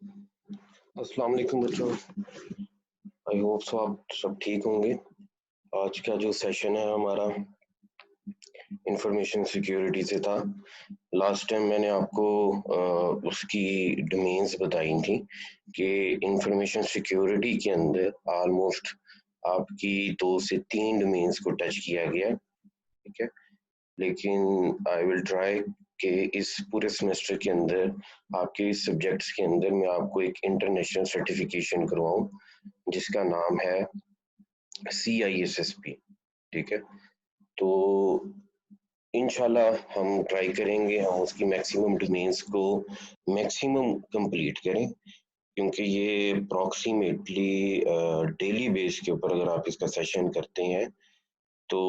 अस्सलाम वालेकुम बच्चों। आई होप सो आप सब ठीक होंगे। आज का जो सेशन है हमारा इंफॉर्मेशन सिक्योरिटी से था। लास्ट टाइम मैंने आपको उसकी डोमेन्स बताई थी कि इंफॉर्मेशन सिक्योरिटी के अंदर ऑलमोस्ट आपकी 2 से 3 डोमेन्स को टच किया गया है, ठीक है। लेकिन आई विल ट्राई कि इस पूरे सेमेस्टर के अंदर आपके इस सब्जेक्ट्स के अंदर मैं आपको एक इंटरनेशनल सर्टिफिकेशन करवाऊं जिसका नाम है CISSP, ठीक है। तो इंशाल्लाह हम ट्राई करेंगे हम उसकी मैक्सिमम डोमेन्स को मैक्सिमम कंप्लीट करें, क्योंकि ये अप्रॉक्सीमेटली डेली बेस के ऊपर अगर आप इसका सेशन करते हैं तो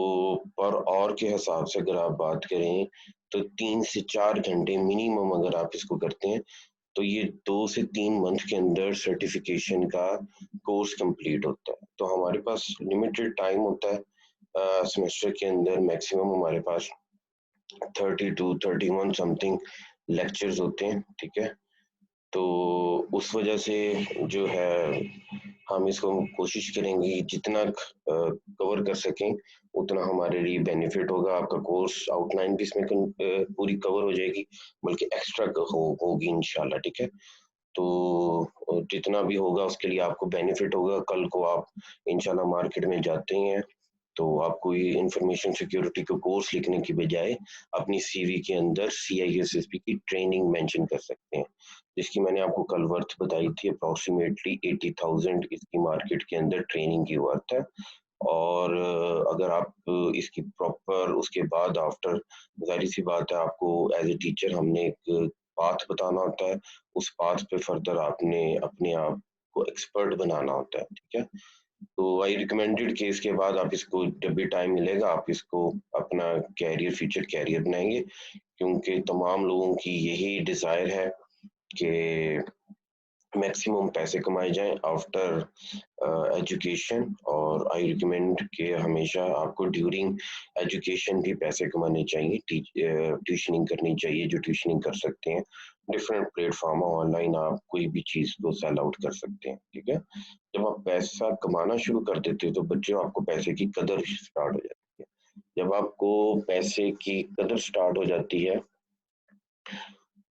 पर आवर के हिसाब से अगर आप बात करें तो 3 से 4 घंटे मिनिमम अगर आप इसको करते हैं तो ये 2 से 3 मंथ के अंदर सर्टिफिकेशन का कोर्स कंप्लीट होता है। तो हमारे पास लिमिटेड टाइम होता है सेमेस्टर के अंदर, मैक्सिमम हमारे पास 30 टू 31 समथिंग लेक्चर्स होते हैं, ठीक है। तो उस वजह से जो है हम इसको कोशिश करेंगे कि जितना कवर कर सकें उतना हमारे लिए बेनिफिट होगा। आपका कोर्स आउटलाइन भी इसमें पूरी कवर हो जाएगी, बल्कि एक्स्ट्रा होगी इंशाल्लाह, ठीक है। तो जितना भी होगा उसके लिए आपको बेनिफिट होगा। कल को आप इंशाल्लाह मार्केट में जाते हैं तो आप कोई इंफॉर्मेशन सिक्योरिटी का कोर्स लिखने की बजाय अपनी सीवी के अंदर CISSP की ट्रेनिंग मेंशन कर सकते हैं, जिसकी मैंने आपको कल वर्थ बताई थी। अप्रोक्सीमेटली 80,000 इसकी मार्केट के अंदर ट्रेनिंग की वर्थ है। और अगर आप इसकी प्रॉपर उसके बाद आफ्टर, जाहिर सी बात है आपको एज ए टीचर हमने एक पाथ बताना होता है, उस पाथ पे फर्दर आपने अपने आप को एक्सपर्ट बनाना होता है, ठीक है। तो आई रिकमेंडेड कि इसके बाद आप इसको जब भी टाइम मिलेगा आप इसको अपना कैरियर, फ्यूचर कैरियर बनाएंगे, क्योंकि तमाम लोगों की यही डिजायर है कि मैक्सिमम पैसे कमाए जाएं आफ्टर एजुकेशन। और आई रिकमेंड कि हमेशा आपको ड्यूरिंग एजुकेशन भी पैसे कमाने चाहिए, ट्यूशनिंग करनी चाहिए जो ट्यूशनिंग कर सकते हैं। डिफरेंट प्लेटफॉर्म ऑनलाइन आप कोई भी चीज़ को सेल आउट कर सकते हैं, ठीक है। जब आप पैसा कमाना शुरू कर देते हो तो बच्चों आपको पैसे की कदर स्टार्ट हो जाती है। जब आपको पैसे की कदर स्टार्ट हो जाती है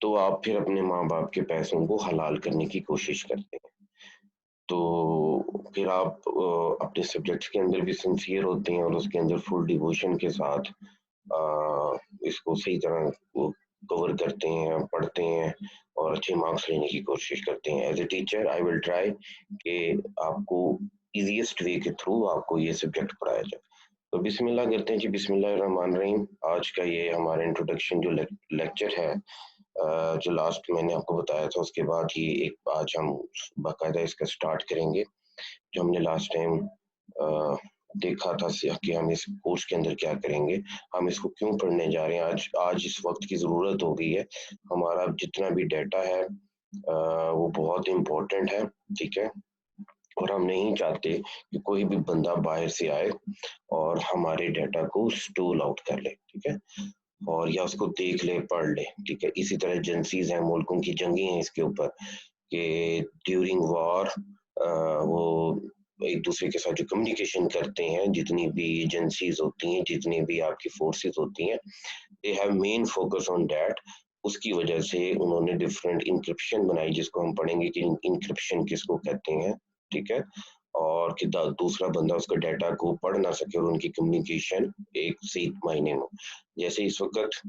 तो आप फिर अपने माँ बाप के पैसों को हलाल करने की कोशिश करते हैं। तो फिर आप अपने सब्जेक्ट्स के अंदर भी सिंसियर होते हैं और उसके अंदर फुल डिवोशन के साथ इसको सही तरह वो कवर करते हैं, पढ़ते हैं और अच्छे मार्क्स लेने की कोशिश करते हैं। As a teacher I will try कि आपको इजीएस्ट वे के थ्रू आपको ये सब्जेक्ट पढ़ाया जाए। तो बिस्मिल्लाह करते हैं जी, बिस्मिल्लाह रहमान रहीम। आज का ये हमारा इंट्रोडक्शन जो लेक्चर है, जो लास्ट मैंने आपको बताया था उसके बाद ही एक आज हम बाकायदा इसका स्टार्ट करेंगे। जो हमने लास्ट टाइम देखा था कि हम इस कोर्स के अंदर क्या करेंगे, हम इसको क्यों पढ़ने जा रहे हैं। आज आज इस वक्त की ज़रूरत हो गई है। हमारा जितना भी डाटा है वो बहुत इम्पोर्टेंट है, ठीक है। और हम नहीं चाहते कि कोई भी बंदा बाहर से आए और हमारे डाटा को स्टोल आउट कर ले, ठीक है, और या उसको देख ले, पढ़ ले, ठीक है। इसी तरह एजेंसीज हैं, मुल्कों की जंगी हैं इसके ऊपर कि ड्यूरिंग वॉर वो एक दूसरे के साथ जो कम्युनिकेशन करते हैं, जितनी भी एजेंसीज होती हैं, जितनी भी आपकी फोर्सेस होती हैं, they have main focus on that. उसकी वजह से उन्होंने डिफरेंट इंक्रिप्शन बनाई, जिसको हम पढ़ेंगे कि इंक्रिप्शन किसको कहते हैं, ठीक है। और कि दूसरा बंदा उसका डाटा को पढ़ ना सके और उनकी कम्युनिकेशन एक सही मायने में। जैसे इस वक्त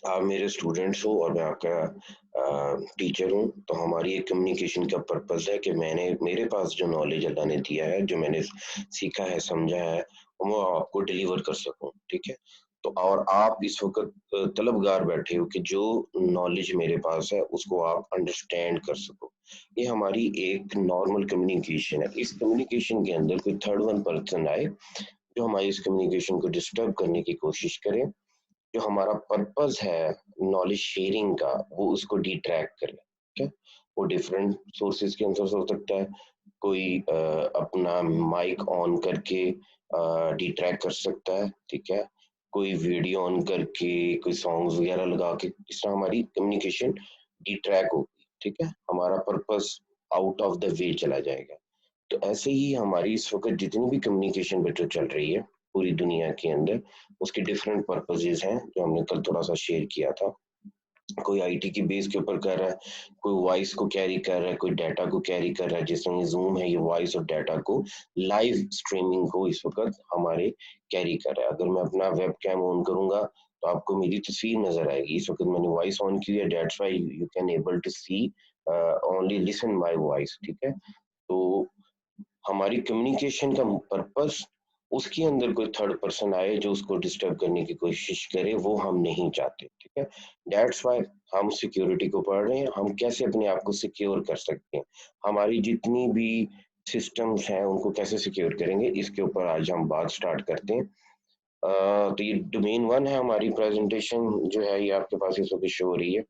आप मेरे स्टूडेंट्स हो और मैं आपका टीचर हूँ, तो हमारी एक कम्युनिकेशन का पर्पस है कि मैंने मेरे पास जो नॉलेज अल्लाह ने दिया है, जो मैंने सीखा है, समझा है, वो आपको डिलीवर कर सकूं, ठीक है। तो और आप इस वक्त तलबगार बैठे हो कि जो नॉलेज मेरे पास है उसको आप अंडरस्टैंड कर सको। ये हमारी एक नॉर्मल कम्युनिकेशन है। इस कम्युनिकेशन के अंदर कोई थर्ड वन पर्सन आए जो हमारी इस कम्युनिकेशन को डिस्टर्ब करने की कोशिश करे, जो हमारा पर्पस है नॉलेज शेयरिंग का, वो उसको डिट्रैक्ट करे, ठीक है। वो डिफरेंट सोर्सेज के आंसर हो सकता है। कोई अपना माइक ऑन करके डिट्रैक्ट कर सकता है, ठीक है। कोई वीडियो ऑन करके, कोई सॉन्ग्स वगैरह लगा के, इस तरह हमारी कम्युनिकेशन डिट्रैक्ट होगी, ठीक है, हमारा purpose out of the way चला जाएगा। तो ऐसे ही हमारी इस वक्त जितनी भी कम्युनिकेशन बच्चों चल रही है पूरी दुनिया के अंदर, उसके डिफरेंट पर्पसेस हैं जो हमने कल थोड़ा सा शेयर किया था। कोई आईटी की बेस के ऊपर कर रहा है, कोई वॉइस को कैरी कर रहा है, कोई डाटा को कैरी कर रहा है, जिस तरह ज़ूम है ये वॉइस और डाटा को लाइव स्ट्रीमिंग को इस वक़्त हमारे कैरी कर रहा है। अगर मैं अपना वेबकैम ऑन करूँगा तो आपको मेरी तस्वीर नज़र आएगी। इस वक़्त मैंने वॉइस ऑन की है, that's why you can able to see only listen my voice, ठीक है? तो हमारी कम्युनिकेशन का पर्पस उसके अंदर कोई थर्ड पर्सन आए जो उसको डिस्टर्ब करने की कोशिश करे, वो हम नहीं चाहते, ठीक है? दैट्स व्हाई हम सिक्योरिटी को पढ़ रहे हैं, हम कैसे अपने आप को सिक्योर कर सकते हैं। हमारी जितनी भी सिस्टम्स हैं उनको कैसे सिक्योर करेंगे, इसके ऊपर आज हम बात स्टार्ट करते हैं। तो ये डोमेन 1 है, हमारी प्रेजेंटेशन जो है ये आपके पास इस वक्त शो हो रही है।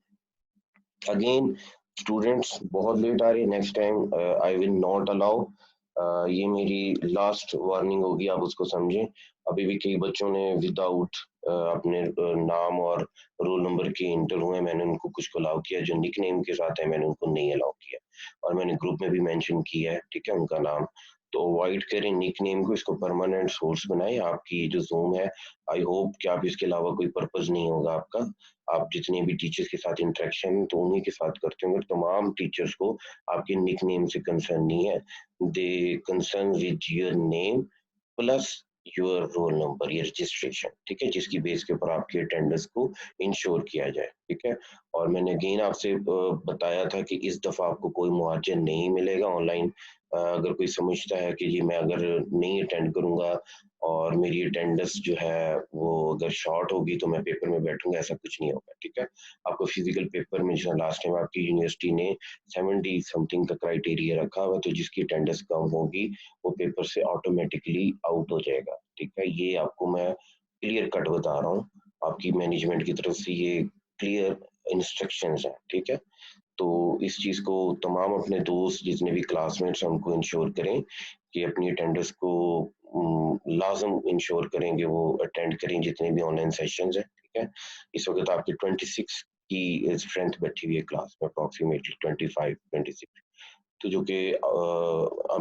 अगेन स्टूडेंट्स बहुत लेट आ रहे हैं, next time I will not allow. ये मेरी लास्ट वार्निंग होगी, आप उसको समझें। अभी भी कई बच्चों ने विदाउट अपने नाम और रोल नंबर के इंटर हुए, मैंने उनको कुछ को अलाउ किया, जो निक नेम के साथ है मैंने उनको नहीं अलाउ किया, और मैंने ग्रुप में भी मेंशन किया है, ठीक है, उनका नाम। तो अवॉइड करें निक नेम को, इसको परमानेंट सोर्स बनाएं। आपकी जो जूम है, आई होप कि आप इसके अलावा कोई पर्पज नहीं होगा आपका, आप जितने भी टीचर्स के साथ इंटरेक्शन तो उन्हीं के साथ करते होंगे, तमाम टीचर्स को आपके निक नेम से कंसर्न नहीं है, they concern with your name plus your roll number, ये रजिस्ट्रेशन, ठीक है, जिसकी बेस के ऊपर आपकी अटेंडेंस को इंश्योर किया जाए, ठीक है। और मैंने अगेन आपसे बताया था कि इस दफ़ा आपको कोई मुआवजा नहीं मिलेगा ऑनलाइन। अगर कोई समझता है कि जी मैं अगर नहीं अटेंड करूँगा और मेरी अटेंडेंस जो है वो अगर शॉर्ट होगी तो मैं पेपर में बैठूंगा, ऐसा कुछ नहीं होगा, ठीक है। आपको फिजिकल पेपर में जो लास्ट टाइम आपकी यूनिवर्सिटी ने 70 समथिंग का क्राइटेरिया रखा हुआ, तो जिसकी अटेंडेंस कम होगी वो पेपर से ऑटोमेटिकली आउट हो जाएगा, ठीक है। ये आपको मैं क्लियर कट बता रहा हूँ, आपकी मैनेजमेंट की तरफ से ये क्लियर इंस्ट्रक्शंस हैं, ठीक है। तो इस चीज़ को तमाम अपने दोस्त जितने भी क्लासमेट्स हैं उनको इंश्योर करें कि अपनी अटेंडेंस को लाजम इंश्योर करेंगे, वो अटेंड करें जितने भी ऑनलाइन सेशंस हैं, ठीक है। इस वक्त आपकी 26 की स्ट्रेंथ बैठी हुई है क्लास में, अप्रॉक्सीमेटली 25 26, तो जो कि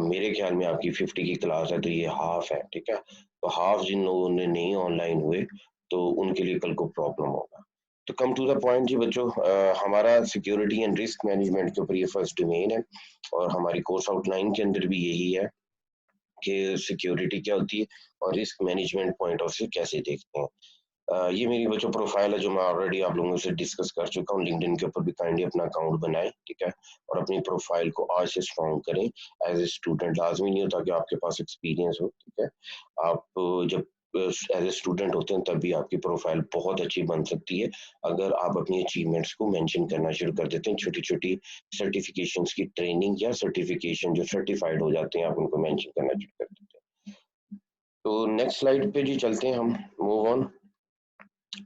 मेरे ख्याल में आपकी 50 की क्लास है, तो ये हाफ है, ठीक है। तो हाफ जिन लोगों ने नहीं ऑनलाइन हुए तो उनके लिए कल को प्रॉब्लम होगा। तो कम टू द पॉइंट जी बच्चों, हमारा सिक्योरिटी एंड रिस्क मैनेजमेंट के ऊपर ये फर्स्ट डोमेन है, और हमारी कोर्स आउटलाइन के अंदर भी यही है कि सिक्योरिटी क्या होती है और risk management point of view कैसे देखते हैं। ये मेरी बच्चों प्रोफाइल है जो मैं ऑलरेडी आप लोगों से डिस्कस कर चुका हूँ। लिंक्डइन के ऊपर भी काइंडली अपना अकाउंट बनाएं, ठीक है, और अपनी प्रोफाइल को आज से स्ट्रॉन्ग करें। एज ए स्टूडेंट लाजमी नहीं होता कि आपके पास एक्सपीरियंस हो, ठीक है। आप जब एज ए स्टूडेंट होते हैं तब भी आपकी प्रोफाइल बहुत अच्छी बन सकती है अगर आप अपनी अचीवमेंट्स को मेंशन करना शुरू कर देते हैं। छोटी छोटी सर्टिफिकेशंस की ट्रेनिंग या सर्टिफिकेशन जो सर्टिफाइड हो जाते हैं, आप उनको मेंशन करना शुरू कर देते हैं। तो नेक्स्ट स्लाइड पे जी चलते हैं हम, मूव ऑन।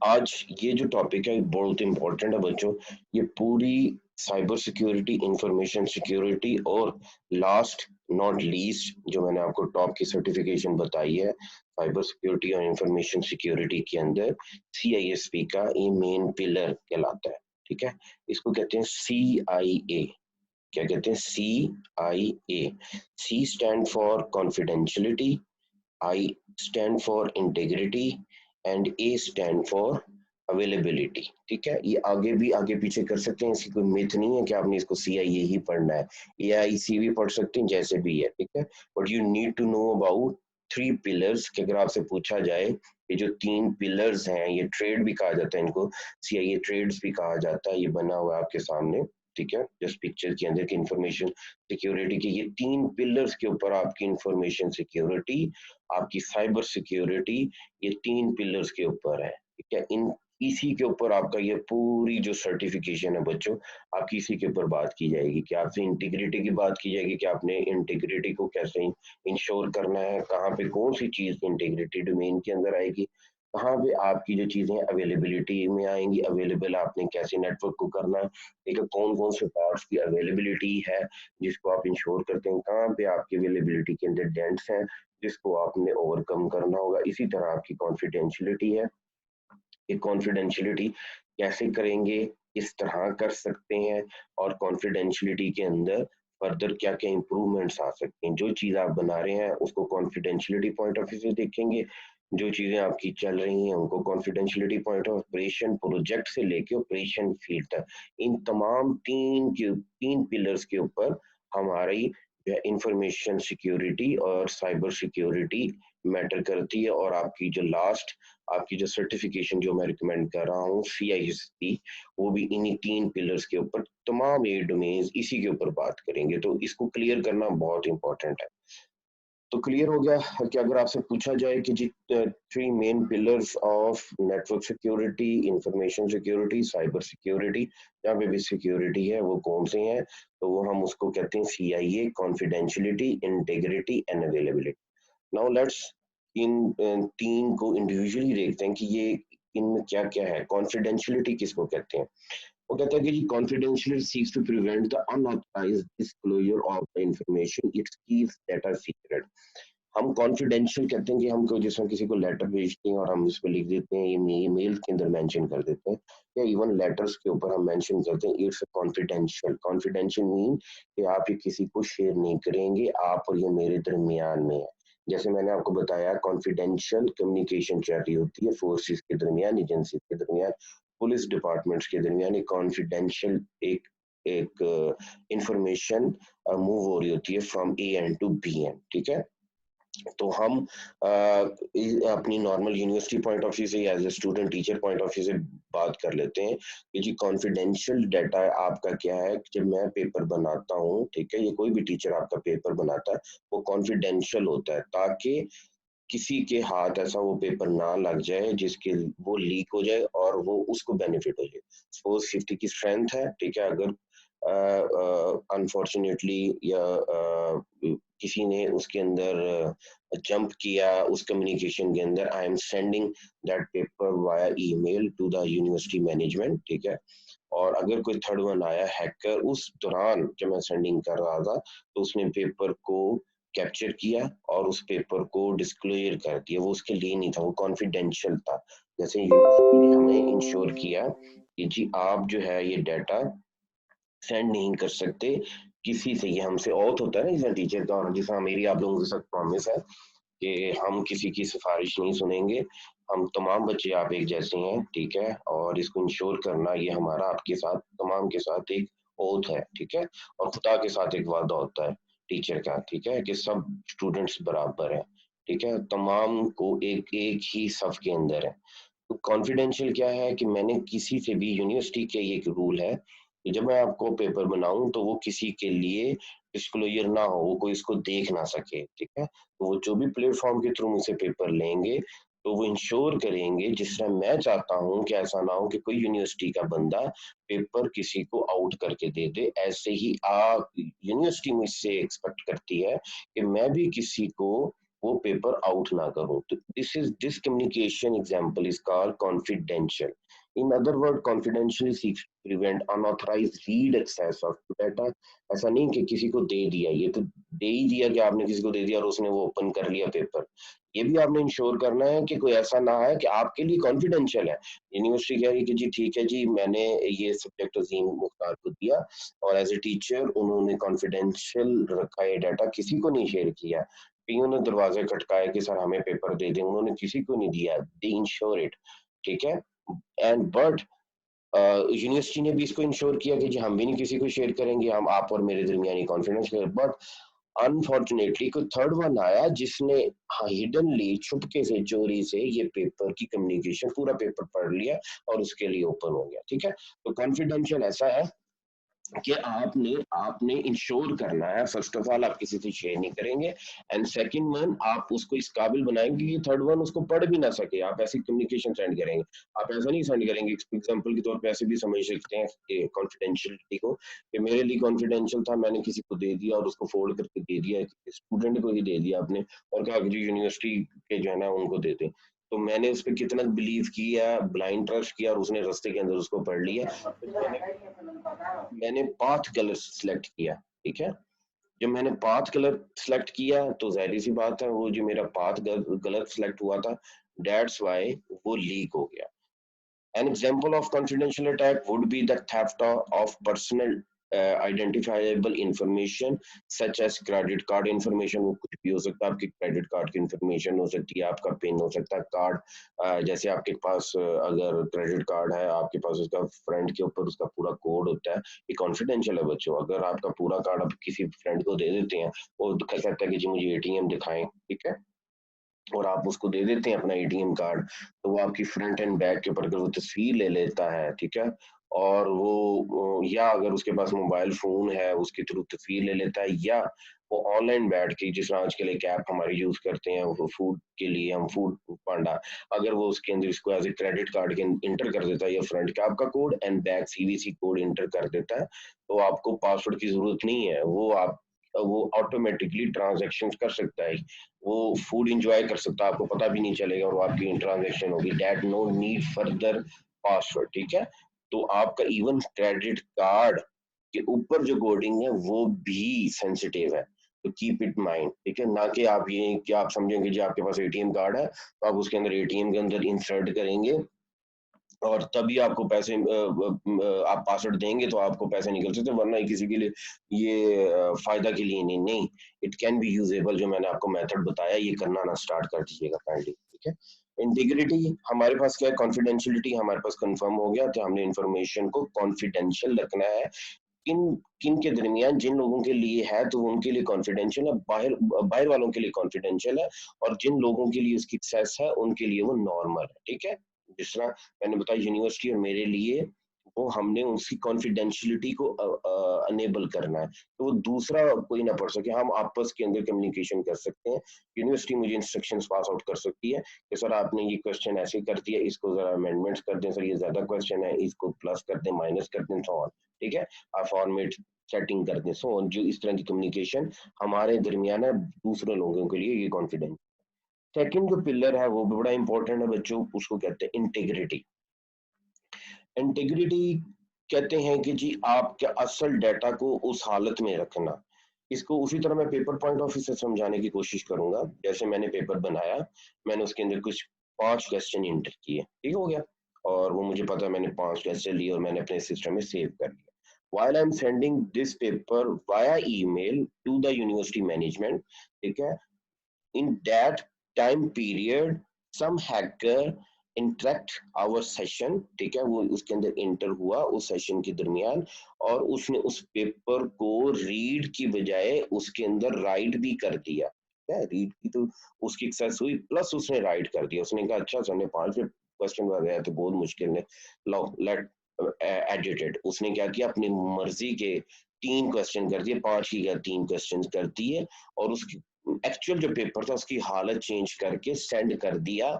आज ये जो टॉपिक है बहुत इम्पोर्टेंट है बच्चों, ये पूरी साइबर सिक्योरिटी, इंफॉर्मेशन सिक्योरिटी, और लास्ट नॉट लीस्ट जो मैंने आपको टॉप की सर्टिफिकेशन बताई है साइबर सिक्योरिटी और इंफॉर्मेशन सिक्योरिटी के अंदर, CISP का ये मेन पिलर कहलाता है, ठीक है। इसको कहते हैं CIA। क्या कहते हैं? CIA। C stand for confidentiality, I stand for integrity and A stand for availability, ठीक है। ये आगे भी आगे पीछे कर सकते हैं, इसकी कोई मिथ नहीं है कि आपने इसको CIA ही पढ़ना है, AIC भी पढ़ सकते हैं, जैसे भी है, ठीक है। But you need to know about 3 pillars, कि अगर आपसे पूछा जाए ये जो 3 पिलर्स हैं, ये ट्रेड भी कहा जाता है इनको, CIA ट्रेड्स भी कहा जाता है, ये बना हुआ है आपके सामने, ठीक है, जस्ट पिक्चर के अंदर की इंफॉर्मेशन सिक्योरिटी के ये 3 पिलर्स के ऊपर आपकी इंफॉर्मेशन सिक्योरिटी, आपकी साइबर सिक्योरिटी, ये 3 पिलर्स के ऊपर है, ठीक है। इन इसी के ऊपर आपका ये पूरी जो सर्टिफिकेशन है बच्चों, आपकी इसी के ऊपर बात की जाएगी, कि आपसे इंटीग्रिटी की बात की जाएगी, कि आपने इंटीग्रिटी को कैसे इंश्योर करना है, कहाँ पे कौन सी चीज इंटीग्रिटी डोमेन के अंदर आएगी, कहाँ पे आपकी जो चीजें अवेलेबिलिटी में आएंगी, अवेलेबल आपने कैसे नेटवर्क को करना है, ठीक है, कौन कौन से पार्ट्स की अवेलेबिलिटी है जिसको आप इंश्योर करते हैं, कहाँ पे आपकी अवेलेबिलिटी के अंदर डेंट्स हैं जिसको आपने ओवरकम करना होगा। इसी तरह आपकी कॉन्फिडेंशियलिटी है, ये कॉन्फिडेंशियलिटी कैसे करेंगे, किस तरह कर सकते हैं और कॉन्फिडेंशियलिटी के अंदर फर्दर क्या-क्या इम्प्रूवमेंट्स आ सकते हैं। जो चीज़ आप बना रहे हैं उसको कॉन्फिडेंशियलिटी पॉइंट ऑफ व्यू से देखेंगे, जो चीज़ें आपकी चल रही हैं उनको confidentiality point of operation project से लेके ऑपरेशन फील्ड तक, इन तमाम 3 पिलर्स के ऊपर हमारी इंफॉर्मेशन सिक्योरिटी और साइबर सिक्योरिटी मैटर करती है। और आपकी जो लास्ट आपकी जो सर्टिफिकेशन जो मैं रिकमेंड कर रहा हूँ CISSP, वो भी इन्हीं 3 पिलर्स के ऊपर तमाम ये डोमेन्स इसी के ऊपर बात करेंगे, तो इसको क्लियर करना बहुत इंपॉर्टेंट है। तो क्लियर हो गया कि अगर आपसे पूछा जाए कि जी 3 main pillars of network security, information security, cyber security, जहाँ पे भी सिक्योरिटी है वो कौन से हैं, तो वो हम उसको कहते हैं CIA, confidentiality, integrity and availability. Now let's इन 3 को इंडिविजुअली देखते हैं कि ये इनमें क्या-क्या है। कॉन्फिडेंशियलिटी किसको कहते हैं? वो कहता है कि जी confidentiality seeks to prevent the unauthorised disclosure of the information it keeps that are secret. हम कॉन्फिडेंशियल कहते हैं कि हम कोई जैसे किसी को लेटर भेजते हैं और हम इस पे लिख देते हैं, ये मेल के अंदर मेंशन कर देते हैं, या इवन लेटर्स के ऊपर हम मेंशन करते हैं इट्स कॉन्फिडेंशियल। कॉन्फिडेंशियल मीन कि आप ये किसी को शेयर नहीं करेंगे, आप और ये मेरे दरमियान में है। जैसे मैंने आपको बताया कॉन्फिडेंशियल कम्युनिकेशन चल रही होती है फोर्सेस के दरमियान, एजेंसी के दरमियान, पुलिस डिपार्टमेंट्स के दरमियान एक कॉन्फिडेंशियल एक एक इंफॉर्मेशन मूव हो रही होती है from A end to B end, ठीक है। तो हम अपनी normal university point of view से या as a student teacher point of view से बात कर लेते हैं कि जी कॉन्फिडेंशियल डाटा आपका क्या है। जब मैं पेपर बनाता हूँ, ठीक है, ये कोई भी टीचर आपका पेपर बनाता है, वो कॉन्फिडेंशियल होता है ताकि किसी के हाथ ऐसा वो पेपर ना लग जाए जिसके वो लीक हो जाए और वो उसको बेनिफिट हो जाए। सपोज 50 की स्ट्रेंथ है, ठीक है, अगर अनफॉर्चुनेटली या किसी ने उसके अंदर जंप किया उस कम्युनिकेशन के अंदर, I am sending that paper via email to the university management, ठीक है। और अगर कोई थर्ड वन आया हैकर, उस दौरान जब मैं सेंडिंग कर रहा था तो उसने पेपर को कैप्चर किया और उस पेपर को डिस्क्लोजर कर दिया, वो उसके लिए नहीं था, वो कॉन्फिडेंशियल था। जैसे यूनिवर्सिटी ने हमें इंश्योर किया कि जी आप जो है ये डाटा सेंड नहीं कर सकते किसी से, ये हमसे ऑथ होता है ना जैसे टीचर का, और जैसा मेरी आप लोगों के साथ प्रॉमिस है कि हम किसी की सिफारिश नहीं सुनेंगे, हम तमाम बच्चे आप एक जैसे हैं, ठीक है, और इसको इंश्योर करना ये हमारा आपके साथ तमाम के साथ एक ओथ है, ठीक है, और खुदा के साथ एक वादा होता है टीचर का, ठीक है, कि सब स्टूडेंट्स बराबर हैं, ठीक है, तमाम को एक एक ही सफ के अंदर है। तो कॉन्फिडेंशियल क्या है कि मैंने किसी से भी, यूनिवर्सिटी के ये एक रूल है कि जब मैं आपको पेपर बनाऊं तो वो किसी के लिए डिस्क्लोजर ना हो, वो कोई इसको देख ना सके, ठीक है। तो वो जो भी प्लेटफॉर्म के थ्रू मुझसे पेपर लेंगे तो वो इंश्योर करेंगे, जिस तरह मैं चाहता हूँ कि ऐसा ना हो कि कोई यूनिवर्सिटी का बंदा पेपर किसी को आउट करके दे दे, ऐसे ही आप यूनिवर्सिटी मुझसे एक्सपेक्ट करती है कि मैं भी किसी को वो पेपर आउट ना करूं। तो this communication example is called confidential. In other word confidential seeks prevent unauthorized read access of data. ऐसा नहीं कि किसी को दे दिया, ये तो दे ही दिया कि आपने किसी को दे दिया और उसने वो ओपन कर लिया पेपर। ये भी आपने इंश्योर करना है कि कोई ऐसा ना है कि आपके लिए कॉन्फिडेंशियल है, यूनिवर्सिटी कह रही है कि जी ठीक है जी मैंने ये सब्जेक्ट अजीम मुख्तार को दिया और एज ए टीचर उन्होंने कॉन्फिडेंशियल रखा, ये डाटा किसी को नहीं शेयर किया। पीयू ने दरवाजे खटकाए कि सर हमें पेपर दे दें, उन्होंने किसी को नहीं दिया, दे इंश्योर इट, ठीक है। एंड बट यूनिवर्सिटी ने भी इसको इंश्योर किया कि जी हम भी नहीं किसी को शेयर करेंगे, हम आप और मेरे दरमियानी कॉन्फिडेंस। बट अनफॉर्चुनेटली कोई थर्ड वन आया जिसने हिडनली छुपके से चोरी से ये पेपर की कम्युनिकेशन पूरा पेपर पढ़ लिया और उसके लिए ओपन हो गया, ठीक है। तो कॉन्फिडेंशियल ऐसा है कि आपने आपने इंश्योर करना है, फर्स्ट ऑफ ऑल आप किसी से शेयर नहीं करेंगे, एंड सेकंड वन आप उसको इस काबिल बनाएंगे कि थर्ड वन उसको पढ़ भी ना सके, आप ऐसी कम्युनिकेशन सेंड करेंगे। आप ऐसा नहीं सेंड करेंगे, एग्जांपल के तौर पे ऐसे भी समझ सकते हैं कॉन्फिडेंशियलिटी को कि मेरे लिए कॉन्फिडेंशियल था, मैंने किसी को दे दिया और उसको फोल्ड करके दे दिया, स्टूडेंट को ही दे दिया आपने और कहा कि यूनिवर्सिटी के जो है ना उनको दे दे। तो मैंने उस पर कितना बिलीव किया, ब्लाइंड ट्रस्ट किया और उसने रास्ते के अंदर उसको पढ़ लिया। तो मैंने पाथ कलर सिलेक्ट किया, ठीक है। जब मैंने पाथ कलर सिलेक्ट किया तो जाहिर सी बात है वो जो मेरा पाथ गलत सिलेक्ट हुआ था, दैट्स व्हाई वो लीक हो गया। An example of confidential attack would be the theft of personal identifiable information such as credit card information. वो कुछ भी हो सकता है, आपकी क्रेडिट कार्ड की इंफॉर्मेशन हो सकती है, आपका पिन हो सकता है, कार्ड जैसे आपके पास अगर क्रेडिट कार्ड है, आपके पास उसका फ्रंट के ऊपर उसका पूरा कोड होता है, ये कॉन्फिडेंशियल है बच्चों। अगर आपका पूरा कार्ड आप किसी फ्रेंड को दे देते हैं, वो कहता है कि जी मुझे एटीएम दिखाएं, ठीक है, और आप उसको दे देते हैं अपना एटीएम कार्ड, तो वो आपकी फ्रंट एंड बैक के ऊपर अगर वो तस्वीर ले लेता है, ठीक है, और वो या अगर उसके पास मोबाइल फोन है उसके थ्रू तस्वीर ले लेता है, या वो ऑनलाइन बैठ के जिस तरह आजकल एक ऐप हमारी यूज करते हैं वो फूड के लिए, हम फूड पांडा, अगर वो उसके अंदर इसको एज ए क्रेडिट कार्ड के इंटर कर देता है या फ्रंट का आपका code and back CVC code inter कर देता है, तो आपको पासवर्ड की जरूरत नहीं है, वो ऑटोमेटिकली ट्रांजेक्शन कर सकता है, वो फूड इंजॉय कर सकता है, आपको पता भी नहीं चलेगा और वो आपकी ट्रांजेक्शन होगी, that no need further password, ठीक है। तो आपका इवन क्रेडिट कार्ड के ऊपर जो कोडिंग है वो भी सेंसिटिव है, तो कीप इट माइंड, ठीक है, ना कि आप ये कि आप समझेंगे जी आपके पास एटीएम कार्ड है तो आप उसके अंदर एटीएम के अंदर इंसर्ट करेंगे और तभी आपको पैसे आप पासवर्ड देंगे तो आपको पैसे निकल सकते हैं, वरना किसी के लिए ये फायदा के लिए नहीं, नहीं, इट कैन बी यूजेबल, जो मैंने आपको मेथड बताया ये करना ना स्टार्ट कर दीजिएगा काइंडली, ठीक है। इंटीग्रिटी हमारे पास क्या है, कॉन्फिडेंशियलिटी हमारे पास कंफर्म हो गया कि हमने इंफॉर्मेशन को कॉन्फिडेंशियल रखना है, किन किन के दरमियान, जिन लोगों के लिए है तो उनके लिए कॉन्फिडेंशियल है, बाहर बाहर वालों के लिए कॉन्फिडेंशियल है, और जिन लोगों के लिए उसकी एक्सेस है उनके लिए वो नॉर्मल है, ठीक है। जिस तरह मैंने बताया यूनिवर्सिटी और मेरे लिए, वो हमने उसकी कॉन्फिडेंशियलिटी को अनेबल करना है, तो वो दूसरा कोई ना पढ़ सके, हम आपस के अंदर कम्युनिकेशन कर सकते हैं, यूनिवर्सिटी मुझे इंस्ट्रक्शंस पास आउट कर सकती है कि सर आपने ये क्वेश्चन ऐसे कर दिया, इसको जरा अमेंडमेंट्स कर दें, सर ये ज्यादा क्वेश्चन है, इसको प्लस कर दें, माइनस कर दें, सो ऑन, ठीक है, आप फॉर्मेट सेटिंग कर दें, सो ऑन, जो इस तरह की कम्युनिकेशन हमारे दरमियान है, दूसरे लोगों के लिए ये कॉन्फिडेंस। सेकंड जो पिलर है वो भी बड़ा इंपॉर्टेंट है बच्चों, उसको कहते हैं इंटीग्रिटी। इंटीग्रिटी कहते हैं कि जी आपके असल डाटा को उस हालत में रखना, इसको उसी तरह मैं पेपर पॉइंट ऑफ व्यू से समझाने की कोशिश करूंगा, जैसे मैंने पेपर बनाया, मैंने उसके अंदर कुछ 5 क्वेश्चन इंटर किए, ठीक हो गया, और वो मुझे पता है मैंने 5 क्वेश्चन लिए और मैंने अपने सिस्टम में सेव कर लिया, while I'm sending this paper via email to the university management, ठीक है, in that time period some hacker interact our session, ठीक है, वो उसके अंदर इंटर हुआ उस सेशन के दरमियान, और उसने उस पेपर को रीड की बजाय उसके अंदर राइट भी कर दिया, ठीक है, रीड की तो उसकी एक्सेस हुई प्लस उसने राइट कर दिया, उसने कहा अच्छा हमने 5 क्वेश्चन वगैरह तो बहुत मुश्किल है, लो लेट एडिटेड, उसने क्या किया अपनी मर्जी के 3 क्वेश्चन कर दिए, 5 की क्या 3 क्वेश्चन कर दिए, और उसकी एक्चुअल जो पेपर था उसकी हालत चेंज करके सेंड कर दिया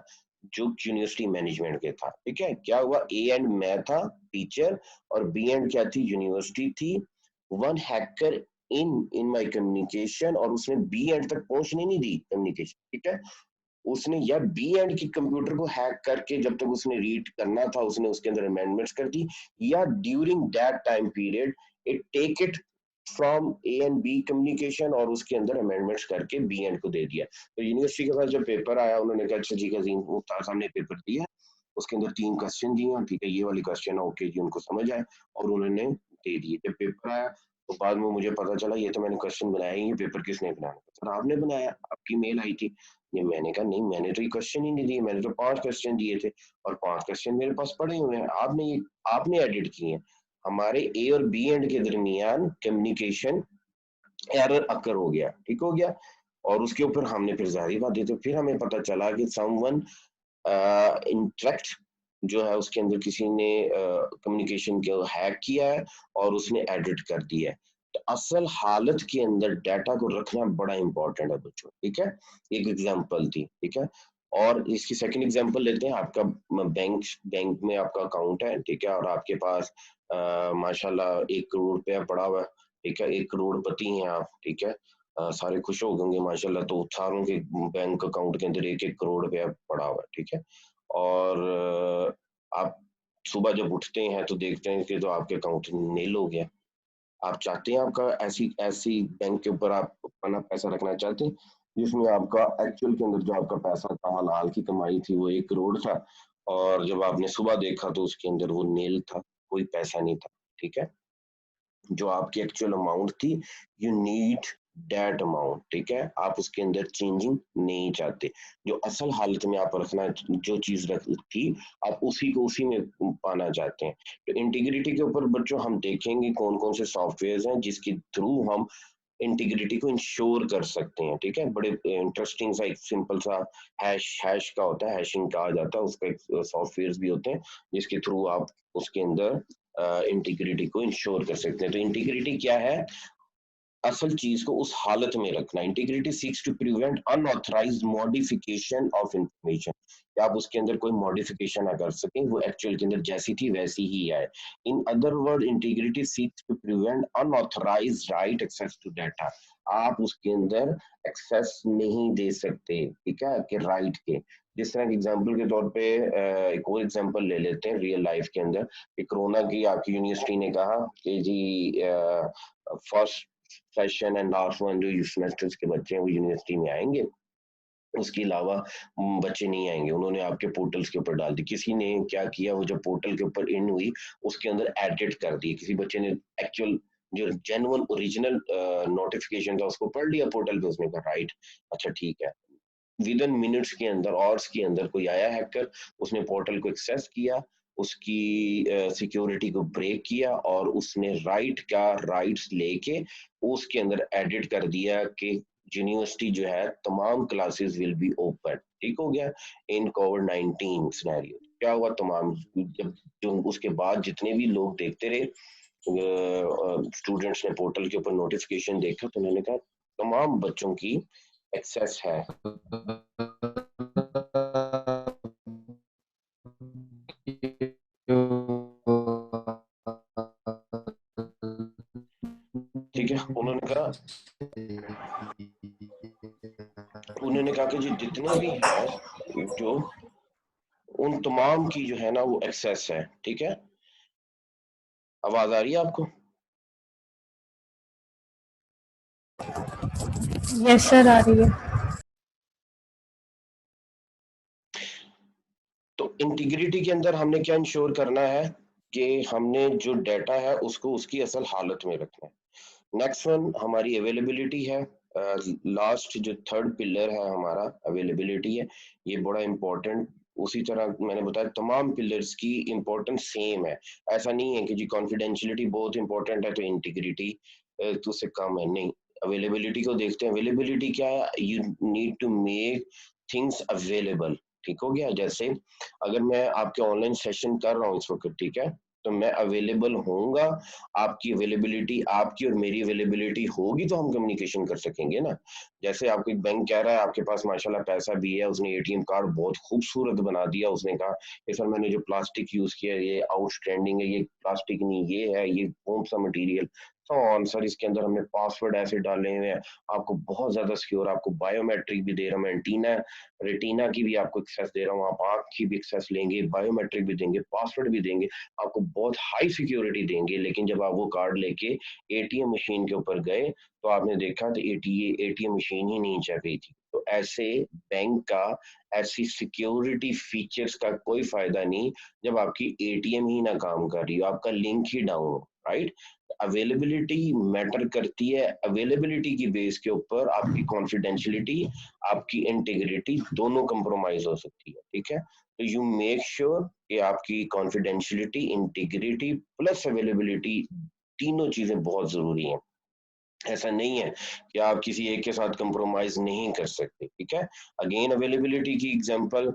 जो यूनिवर्सिटी मैनेजमेंट के था, ठीक है, क्या हुआ, ए एंड मैं था टीचर और बी एंड क्या थी, यूनिवर्सिटी थी, one hacker in my communication, और उसने बी एंड तक पहुंचने नहीं दी कम्युनिकेशन, ठीक है, उसने या बी एंड की कंप्यूटर को हैक करके जब तक उसने रीड करना था उसने उसके अंदर अमेंडमेंट्स कर दी, या during that time period it take it from A and B communication और उसके अंदर अमेंडमेंट्स करके बी एंड को दे दिया। तो यूनिवर्सिटी के पास जब पेपर आया उन्होंने कहा अच्छा जी का वो सामने पेपर दिया, उसके अंदर 3 क्वेश्चन दिए, ठीक है, ये वाली क्वेश्चन है, ओके जी, उनको समझ आया और उन्होंने दे दिए। जब पेपर आया तो बाद में मुझे पता चला ये तो मैंने क्वेश्चन बनाया ही, ये पेपर किसने बनाया, सर आपने बनाया, आपकी मेल आई थी, ये मैंने कहा नहीं मैंने तो ये क्वेश्चन ही नहीं दिए, मैंने तो 5 क्वेश्चन दिए थे और 5 क्वेश्चन मेरे पास पड़े हुए हैं, आपने एडिट किए हैं। हमारे ए और बी एंड के दरमियान कम्युनिकेशन एरर अकर हो गया, ठीक हो गया, और उसके ऊपर हमने फिर जाहिर बात दी, तो फिर हमें पता चला कि समवन इंटरेक्ट जो है उसके अंदर किसी ने कम्युनिकेशन को हैक किया है और उसने एडिट कर दिया है। तो असल हालत के अंदर डाटा को रखना बड़ा इंपॉर्टेंट है बच्चों, ठीक है, एक एग्जांपल थी, ठीक है, और इसकी सेकंड एग्जांपल लेते हैं, आपका बैंक में आपका अकाउंट है, ठीक है, और आपके पास माशाल्लाह 1 करोड़ रुपया पड़ा हुआ है, ठीक है, 1 करोड़पति हैं आप, ठीक है, सारे खुश हो गएंगे माशाल्लाह, तो सारों के बैंक अकाउंट के अंदर 1-1 करोड़ रुपया पड़ा हुआ है, ठीक है, और आप सुबह जब उठते हैं तो देखते हैं कि तो आपके अकाउंट नील हो गया, आप चाहते हैं आपका ऐसी ऐसी बैंक के ऊपर आप अपना पैसा रखना चाहते हैं जिसमें आपका एक्चुअल के अंदर जो आपका पैसा था हलाल की कमाई थी वो 1 करोड़ था और जब आपने सुबह देखा तो उसके अंदर वो नील था, कोई पैसा नहीं था, ठीक है? जो आपकी एक्चुअल अमाउंट थी, यू नीड दैट अमाउंट, ठीक है? आप उसके अंदर चेंजिंग नहीं चाहते। जो असल हालत में आप रखना जो चीज़ रख थी, आप उसी को उसी में पाना चाहते हैं। तो इंटीग्रिटी के ऊपर बच्चों हम देखेंगे कौन-कौन से सॉफ्टवेयर्स हैं जिसके थ्रू हम इंटीग्रिटी को इंश्योर कर सकते हैं, ठीक है? बड़े इंटरेस्टिंग सा एक सिंपल सा हैश का होता है, हैशिंग कहा जाता है, उसका एक सॉफ्टवेयर्स भी होते हैं, जिसके थ्रू आप उसके अंदर इंटीग्रिटी को इंश्योर कर सकते हैं। तो इंटीग्रिटी क्या है? असल चीज को उस हालत में रखना। Integrity seeks to prevent unauthorized modification of information, कि आप उसके अंदर कोई मॉडिफिकेशन ना कर सकें, वो एक्चुअल के अंदर जैसी थी वैसी ही आए। In other word, integrity seeks to prevent unauthorized write access to data. आप उसके अंदर एक्सेस नहीं दे सकते, ठीक है, कि राइट के। जिस तरह एग्जाम्पल के तौर पे एक और एग्जाम्पल ले लेते हैं रियल लाइफ के अंदर, कि कोरोना की आपकी यूनिवर्सिटी ने कहा कि जी first session and last one जो सेमेस्टर्स के बच्चे हैं वो यूनिवर्सिटी में आएंगे, उसके अलावा बच्चे नहीं आएंगे। उन्होंने आपके पोर्टल्स के ऊपर डाल दी। किसी ने क्या किया, वो जब पोर्टल के ऊपर इन हुई उसके अंदर एडिट कर दिए। किसी बच्चे ने एक्चुअल जो जेन्युइन ओरिजिनल नोटिफिकेशन था उसको पढ़ लिया पोर्टल पे, उसने कहा राइट, अच्छा ठीक है। विद इन मिनट्स के अंदर, आवर्स के अंदर कोई आया हैकर, उसने पोर्टल को एक्सेस किया, उसकी सिक्योरिटी को ब्रेक किया और उसने राइट का राइट्स लेके उसके अंदर एडिट कर दिया कि यूनिवर्सिटी जो है तमाम क्लासेस विल बी ओपन, ठीक हो गया इन कोविड-19 सिनेरियो। क्या हुआ, तमाम जब जो उसके बाद जितने भी लोग देखते रहे, स्टूडेंट्स ने पोर्टल के ऊपर नोटिफिकेशन देखा तो उन्होंने कहा तमाम बच्चों की एक्सेस है, ठीक है। उन्होंने कहा कि जी जितने भी हैं जो उन तमाम की जो है ना वो एक्सेस है, ठीक है। आवाज आ रही है आपको? यस सर, आ रही है। तो इंटीग्रिटी के अंदर हमने क्या इंश्योर करना है कि हमने जो डाटा है उसको उसकी असल हालत में रखना है। नेक्स्ट वन हमारी अवेलेबिलिटी है। लास्ट जो थर्ड पिलर है हमारा अवेलेबिलिटी है, ये बड़ा इंपॉर्टेंट। उसी तरह मैंने बताया तमाम पिलर्स की इंपॉर्टेंस सेम है। ऐसा नहीं है कि जी कॉन्फिडेंशियलिटी बहुत इंपॉर्टेंट है तो इंटीग्रिटी तो उससे कम है, नहीं। अवेलेबिलिटी को देखते हैं। अवेलेबिलिटी क्या है? You need to make things available, ठीक हो गया। जैसे अगर मैं आपके ऑनलाइन सेशन कर रहा हूँ इस वक्त, ठीक है, तो मैं अवेलेबल होऊंगा। आपकी अवेलेबिलिटी, आपकी और मेरी अवेलेबिलिटी होगी तो हम कम्युनिकेशन कर सकेंगे ना। जैसे आपको एक बैंक कह रहा है आपके पास माशाल्लाह पैसा भी है, उसने एटीएम कार्ड बहुत खूबसूरत बना दिया, उसने कहा कि सर मैंने जो प्लास्टिक यूज किया है ये आउटस्टैंडिंग है, ये प्लास्टिक नहीं, ये है, ये कौन सा मटीरियल, सो ऑन सर, इसके अंदर हमने पासवर्ड ऐसे डाले हुए हैं, आपको बहुत ज्यादा सिक्योर, आपको बायोमेट्रिक भी दे रहा हूँ मैं, एंटीना रेटिना की भी आपको एक्सेस दे रहा हूँ, आप आंख की भी एक्सेस लेंगे, बायोमेट्रिक भी देंगे, पासवर्ड भी देंगे, आपको बहुत हाई सिक्योरिटी देंगे। लेकिन जब आप वो कार्ड लेके एटीएम मशीन के ऊपर गए तो आपने देखा तो एटीएम मशीन ही नहीं चल रही थी। तो ऐसे बैंक का, ऐसी सिक्योरिटी फीचर्स का कोई फायदा नहीं जब आपकी एटीएम ही ना काम कर रही हो, आपका लिंक ही डाउन हो, राइट। अवेलेबिलिटी मैटर करती है। अवेलेबिलिटी की बेस के ऊपर आपकी कॉन्फिडेंशियलिटी, आपकी इंटीग्रिटी दोनों कंप्रोमाइज हो सकती है, ठीक है। तो यू मेक श्योर कि आपकी कॉन्फिडेंशियलिटी, इंटीग्रिटी प्लस अवेलेबिलिटी, तीनों चीजें बहुत जरूरी हैं। ऐसा नहीं है कि आप किसी एक के साथ कंप्रोमाइज नहीं कर सकते, ठीक है। अगेन अवेलेबिलिटी की एग्जांपल,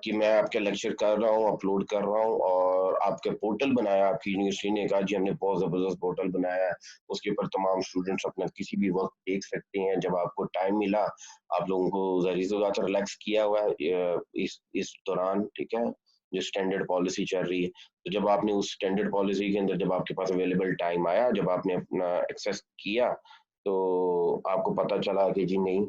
कि मैं आपके लेक्चर कर रहा हूँ, अपलोड कर रहा हूँ और आपका पोर्टल बनाया, आपकी यूनिवर्सिटी ने कहा जी हमने बहुत जबरदस्त पोर्टल बनाया है, उसके ऊपर तमाम स्टूडेंट्स अपना किसी भी वक्त देख सकते हैं। जब आपको टाइम मिला, आप लोगों को जरूरत रिलैक्स किया हुआ है इस दौरान, ठीक है, जो स्टैंडर्ड पॉलिसी चल रही है। तो जब आपने उस स्टैंडर्ड पॉलिसी के अंदर, जब आपके पास अवेलेबल टाइम आया, जब आपने अपना एक्सेस किया, तो आपको पता चला कि जी नहीं,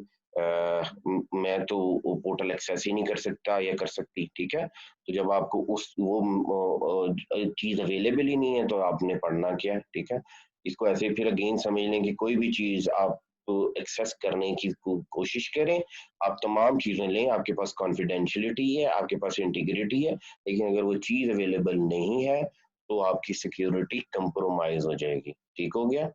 मैं तो वो पोर्टल एक्सेस ही नहीं कर सकता या कर सकती, ठीक है। तो जब आपको उस वो चीज अवेलेबल ही नहीं है तो आपने पढ़ना क्या है, ठीक है। इसको ऐसे फिर अगेन समझ लें कि कोई भी चीज आप उसको एक्सेस करने की कोशिश करें। आप तमाम चीज़ें लें, आपके पास कॉन्फिडेंशियलिटी है, आपके पास इंटीग्रिटी है, लेकिन अगर वो चीज़ अवेलेबल नहीं है तो आपकी सिक्योरिटी कंप्रोमाइज हो जाएगी। ठीक हो गया?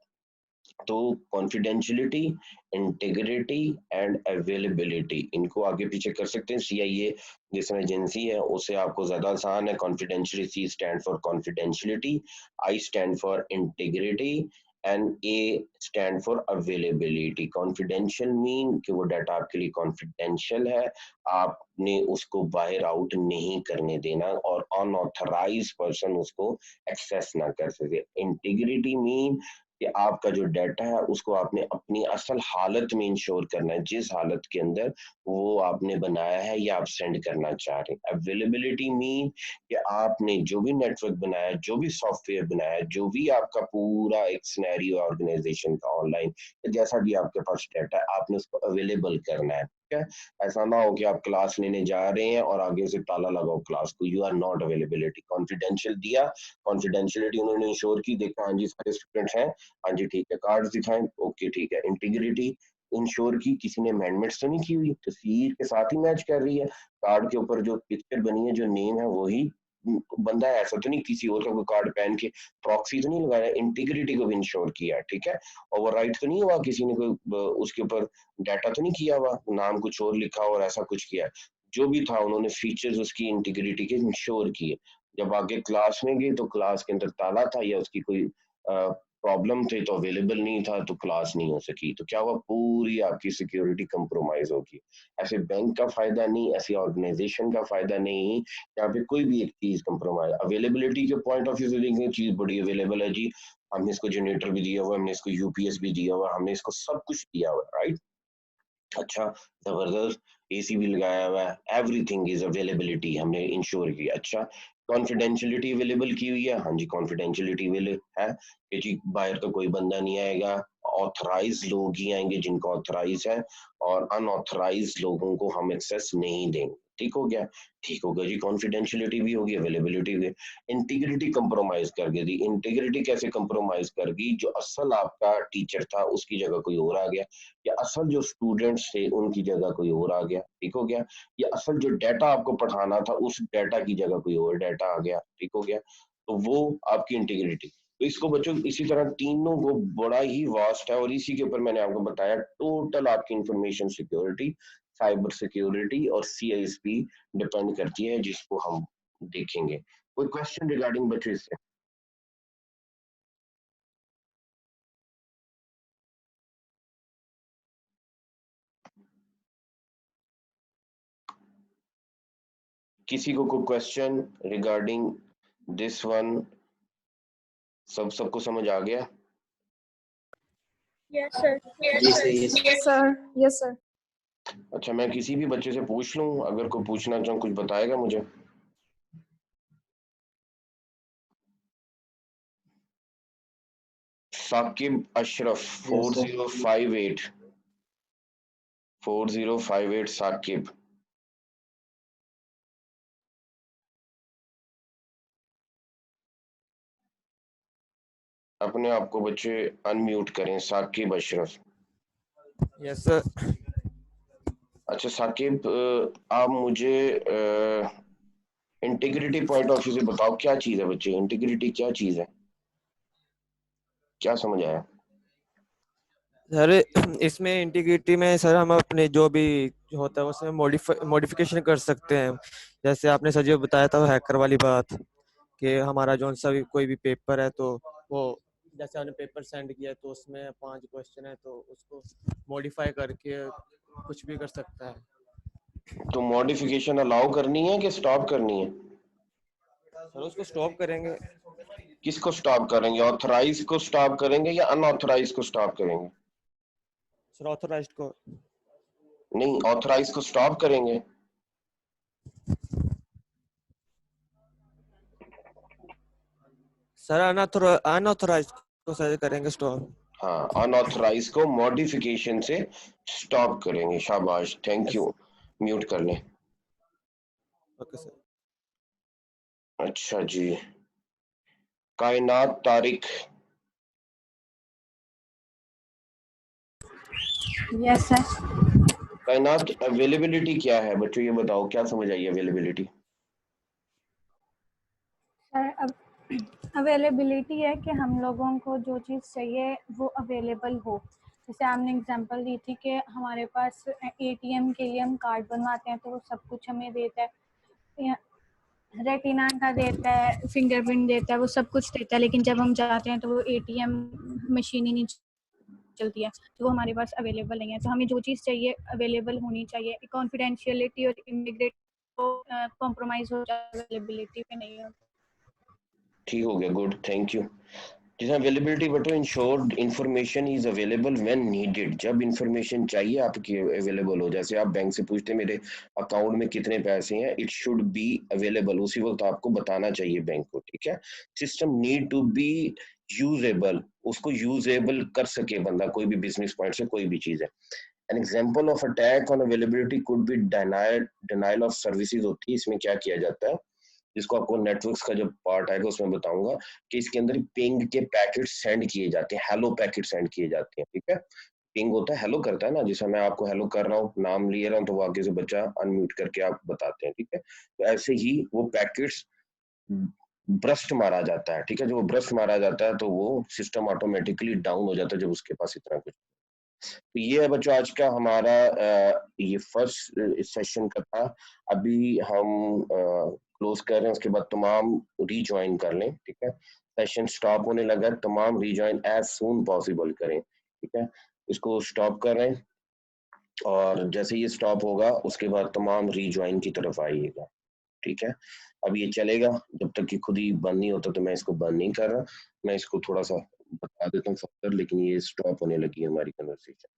तो कॉन्फिडेंशियलिटी, इंटीग्रिटी एंड अवेलेबिलिटी इनको आगे पीछे कर सकते हैं। सीआईए जिसमें एजेंसी है उससे आपको ज्यादा आसान है। Confidentiality, C stand for confidentiality, I stand for integrity and A stand for availability. Confidential mean कि वो डाटा आपके लिए कॉन्फिडेंशियल है, आपने उसको बाहर आउट नहीं करने देना और अनऑथराइज पर्सन उसको एक्सेस ना कर सके। इंटीग्रिटी मीन कि आपका जो डाटा है उसको आपने अपनी असल हालत में इंश्योर करना है, जिस हालत के अंदर वो आपने बनाया है या आप सेंड करना चाह रहे हैं। अवेलेबिलिटी मीन कि आपने जो भी नेटवर्क बनाया है, जो भी सॉफ्टवेयर बनाया है, जो भी आपका पूरा एक सिनेरियो ऑर्गेनाइजेशन का ऑनलाइन, जैसा भी आपके पास डाटा है आपने उसको अवेलेबल करना है। ठीक है? ऐसा ना हो कि आप क्लास लेने जा रहे हैं और आगे से ताला लगाओ क्लास को, you are not availability. Confidential दिया, कॉन्फिडेंशियलिटी उन्होंने इंश्योर की, देखा हाँ जी सारे स्टूडेंट्स हैं, हाँ जी ठीक है, कार्ड दिखाएं, ओके ठीक है। इंटीग्रिटी इंश्योर की, किसी ने अमेंडमेंट्स तो नहीं की हुई, तस्वीर के साथ ही मैच कर रही है, कार्ड के ऊपर जो पिक्चर बनी है, जो नेम है वही बंदा है, ऐसा तो नहीं किसी और का कोई कार्ड पहन के प्रॉक्सी तो नहीं लगाया। इंटीग्रिटी को भी इंश्योर किया, ठीक है। ओवरराइट तो नहीं हुआ, किसी ने कोई उसके ऊपर डाटा तो नहीं किया हुआ, नाम कुछ और लिखा और ऐसा कुछ किया। जो भी था उन्होंने फीचर्स उसकी इंटीग्रिटी के इंश्योर किए। जब आगे क्लास में गए तो क्लास के अंदर ताला था या उसकी कोई प्रॉब्लम थे तो अवेलेबल नहीं था तो क्लास नहीं हो सकी, तो क्या हुआ, पूरी आपकी सिक्योरिटी कंप्रोमाइज होगी। ऐसे बैंक का फायदा नहीं, ऐसी ऑर्गेनाइजेशन का फायदा नहीं, यहाँ पे कोई भी एक चीज कंप्रोमाइज। अवेलेबिलिटी के पॉइंट ऑफ व्यू से देखेंगे चीज बड़ी अवेलेबल है जी, हमने इसको जनरेटर भी दिया हुआ है, हमने इसको यूपीएस भी दिया हुआ है, हमने इसको सब कुछ दिया हुआ है, राइट। अच्छा, जबरदस्त, एसी भी लगाया हुआ है, एवरीथिंग इज अवेलेबिलिटी हमने इंश्योर किया। अच्छा, कॉन्फिडेंशियलिटी अवेलेबल की हुई है, हाँ जी कॉन्फिडेंशियलिटी है कि जी बाहर का कोई बंदा नहीं आएगा, ऑथराइज लोग ही आएंगे जिनको ऑथराइज है, और अनऑथराइज लोगों को हम एक्सेस नहीं देंगे। ठीक हो गया? ठीक होगा जी, कॉन्फिडेंशियलिटी भी होगी, अवेलेबिलिटी भी। इंटीग्रिटी कंप्रोमाइज कर गई, इंटीग्रिटी कैसे कंप्रोमाइज कर गई, जो असल आपका टीचर था उसकी जगह कोई और आ गया, या असल जो स्टूडेंट्स थे उनकी जगह कोई और आ गया। ठीक हो गया? या असल जो डाटा आपको पढ़ाना था उस डाटा की जगह कोई और डाटा आ गया। ठीक हो गया? तो वो आपकी इंटीग्रिटी। तो इसको बच्चों इसी तरह तीनों को बड़ा ही वास्ट है, और इसी के ऊपर मैंने आपको बताया टोटल आपकी इंफॉर्मेशन सिक्योरिटी, साइबर सिक्योरिटी और सीआईएसपी डिपेंड करती है, जिसको हम देखेंगे। कोई क्वेश्चन रिगार्डिंग बच्चों इससे? किसी को कोई क्वेश्चन रिगार्डिंग दिस वन? सबको समझ आ गया? Yes, sir. जी sir, yes Yes, sir. Yes, sir. अच्छा, मैं किसी भी बच्चे से पूछ लूं, अगर कोई पूछना चाहो कुछ बताएगा मुझे? Saqib Ashraf yes sir. 4058 साकिब। अपने आप को बच्चे अनम्यूट करें। साकिब अशरफ। Yes sir. अच्छा साकिब, आप मुझे इंटीग्रिटी पॉइंट ऑफ व्यू से बताओ, क्या चीज है बच्चे, इंटीग्रिटी क्या चीज है, क्या समझ आया? सर इसमें इंटीग्रिटी में सर हम अपने जो भी होता है उसमें मॉडिफिकेशन कर सकते हैं। जैसे आपने सर जो बताया था हैकर वाली बात, कि हमारा जो सा भी कोई भी पेपर है तो वो जैसे आपने पेपर सेंड किया है तो उसमें 5 क्वेश्चन है तो उसको मॉडिफाई करके कुछ भी कर सकता है। तो मॉडिफिकेशन अलाउ करनी है कि स्टॉप करनी है? सर उसको स्टॉप करेंगे। किसको स्टॉप करेंगे, ऑथराइज को स्टॉप करेंगे या अनऑथराइज को स्टॉप करेंगे? सर ऑथराइज्ड को। नहीं, ऑथराइज को स्टॉप करेंगे। सर अनऑथराइज्ड को सर करेंगे स्टॉप। हाँ, अनऑथराइज को मॉडिफिकेशन से स्टॉप करेंगे। शाबाश, थैंक यू। म्यूट कर लें। Okay sir. अच्छा जी, Kainat Tariq. Yes sir. Kainat, availability क्या है बच्चों, ये बताओ, क्या समझ आई अवेलेबिलिटी? सर अब अवेलेबिलिटी है कि हम लोगों को जो चीज़ चाहिए वो अवेलेबल हो। जैसे आपने एग्जांपल दी थी कि हमारे पास एटीएम के लिए हम कार्ड बनवाते हैं तो वो सब कुछ हमें देता है, रेटिना का देता है, फिंगरप्रिंट देता है, वो सब कुछ देता है, लेकिन जब हम जाते हैं तो वो एटीएम मशीन ही नहीं चलती है, तो वो हमारे पास अवेलेबल नहीं है। तो हमें जो चीज़ चाहिए अवेलेबल होनी चाहिए। कॉन्फिडेंशियलिटी और इमिग्रेट को कॉम्प्रोमाइज़ हो जाए, अवेलेबिलिटी पे नहीं हो। ठीक हो गया, गुड, थैंक यू। जैसे अवेलेबिलिटी बटो, ensured information is available when needed, जब इंफॉर्मेशन चाहिए आपकी अवेलेबल हो। जैसे आप बैंक से पूछते हैं मेरे अकाउंट में कितने पैसे हैं, इट शुड बी अवेलेबल, उसी वक्त आपको बताना चाहिए बैंक को, ठीक है। System need to be usable, उसको यूजेबल कर सके बंदा, कोई भी बिजनेस पॉइंट से कोई भी चीज है। An example of attack on availability could be denial of services होती है। इसमें क्या किया जाता है, जिसको आपको नेटवर्क्स का जब पार्ट आएगा उसमें बताऊंगा कि इसके अंदर पिंग के पैकेट सेंड किए जाते हैं, हेलो पैकेट सेंड किए जाते हैं, ठीक है। पिंग होता है, हेलो करता है ना, जैसे मैं आपको हेलो कर रहा हूँ, नाम ले रहा हूँ, तो वो आगे से बच्चा अनम्यूट करके आप बताते हैं, ठीक है। तो ऐसे ही वो पैकेट्स ब्रस्ट मारा जाता है, ठीक है। जब वो ब्रस्ट मारा जाता है तो वो सिस्टम ऑटोमेटिकली डाउन हो जाता है, जब उसके पास इतना कुछ। तो ये है बच्चों आज का हमारा ये फर्स्ट सेशन का था। अभी हम क्लोज कर रहे हैं, उसके बाद तमाम रीज्वाइन कर लें, ठीक है। सेशन स्टॉप होने लगा, तमाम रीज्वाइन एज सून पॉसिबल करें, ठीक है। इसको स्टॉप कर रहे हैं, और जैसे ये स्टॉप होगा उसके बाद तमाम रीज्वाइन की तरफ आइएगा, ठीक है। अब ये चलेगा जब तक कि खुद ही बंद नहीं होता, तो मैं इसको बंद नहीं कर रहा, मैं इसको थोड़ा सा बता देता हूँ फर्दर, लेकिन ये स्टॉप होने लगी है हमारी कन्वर्सेशन।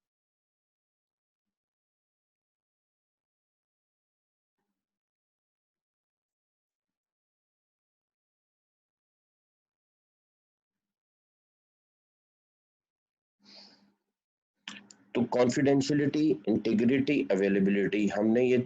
तो कॉन्फिडेंशियलिटी, इंटीग्रिटी, अवेलेबिलिटी, हमने ये